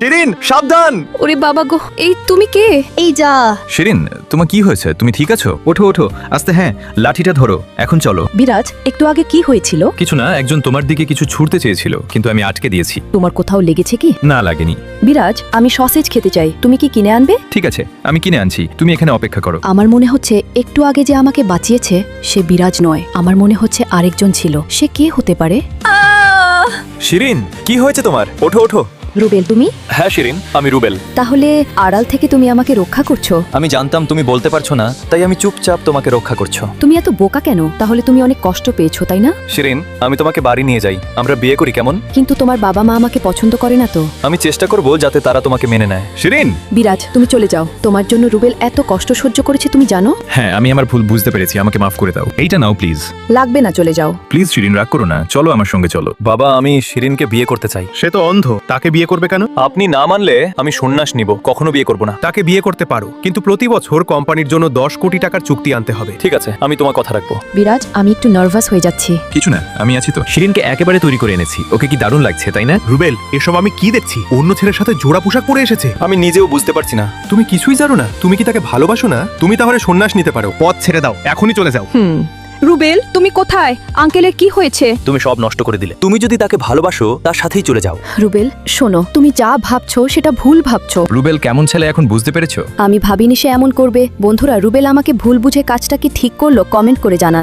শিরিন সাবধান। ওরে বাবা গো, এই তুমি কে? এই যা। শিরিন তোমার কি হয়েছে? তুমি ঠিক আছো? ওঠো ওঠো আস্তে। হ্যাঁ লাঠিটা ধরো, এখন চলো। বিরাজ, একটু আগে কি হয়েছিল? কিছু না, একজন তোমার দিকে কিছু ছুড়তে চেয়েছিল কিন্তু আমি আটকে দিয়েছি। তোমার কোথাও লেগেছে কি? না লাগেনি। বিরাজ, আমি সসেজ খেতে চাই, তুমি কি কিনে আনবে? ঠিক আছে আমি কিনে আনছি, তুমি এখানে অপেক্ষা করো। আমার মনে হচ্ছে একটু আগে যে আমাকে বাঁচিয়েছে সে বিরাজ নয়, আমার মনে হচ্ছে আরেকজন ছিল। সে কে হতে পারে? শিরিন কি হয়েছে তোমার? ওঠো ওঠো। রুবেল, তুমি? হ্যাঁ শিরিন, আমি রুবেল। তাহলে আড়াল থেকে তুমি আমাকে রক্ষা করছো? আমি জানতাম তুমি বলতে পারছো না, তাই আমি চুপচাপ তোমাকে রক্ষা করছো। তুমি এত বোকা কেন? তাহলে তুমি অনেক কষ্ট পেয়েছো, তাই না? শিরিন আমি তোমাকে বাড়ি নিয়ে যাই, আমরা বিয়ে করি কেমন? কিন্তু তোমার বাবা মা আমাকে পছন্দ করে না তো। আমি চেষ্টা করব যাতে তারা তোমাকে মেনে নেয়। শিরিন। বিরাজ, তুমি চলে যাও। তোমার জন্য রুবেল এত কষ্ট সহ্য করেছে, তুমি জানো? হ্যাঁ আমি আমার ভুল বুঝতে পেরেছি, আমাকে মাফ করে দাও। এইটা নাও প্লিজ। লাগবে না, চলে যাও। প্লিজ শিরিন রাগ করো না, চলো আমার সঙ্গে চলো। বাবা আমি শিরিনকে বিয়ে করতে চাই। সে তো অন্ধ, তাকে বিয়ে করবে কেন? আপনি না মানলে আমি সন্ন্যাস নিব, কখনো বিয়ে করব না। তাকে বিয়ে করতে পারো, কিন্তু প্রতি বছর কোম্পানির জন্য 10 কোটি টাকার চুক্তি আনতে হবে। ঠিক আছে আমি তোমার কথা রাখবো। বিরাজ, আমি একটু নার্ভাস হয়ে যাচ্ছি। কিছু না, আমি আছি তো। শিরিনকে একেবারে তৈরি করে এনেছি, ওকে কি দারুণ লাগছে তাই না? রুবেল, এসব আমি কি দেখছি? অন্য ছেলের সাথে জোড়া পোশাক পরে এসেছে। আমি নিজেও বুঝতে পারছি না। তুমি কিছুই জানো না? তুমি কি তাকে ভালোবাসো না? তুমি তাহলে সন্ন্যাস নিতে পারো। পথ ছেড়ে দাও, এখনই চলে যাও। রুবেল, তুমি কোথায়? আঙ্কেলের কি হয়েছে? তুমি সব নষ্ট করে দিলে। তুমি যদি তাকে ভালোবাসো তার সাথেই চলে যাও। রুবেল শোনো, তুমি যা ভাবছো সেটা ভুল ভাবছো। রুবেল কেমন ছেলে এখন বুঝতে পেরেছো? আমি ভাবিনি সে এমন করবে। বন্ধুরা, রুবেল আমাকে ভুল বুঝে কাজটা কি ঠিক করলো কমেন্ট করে জানান।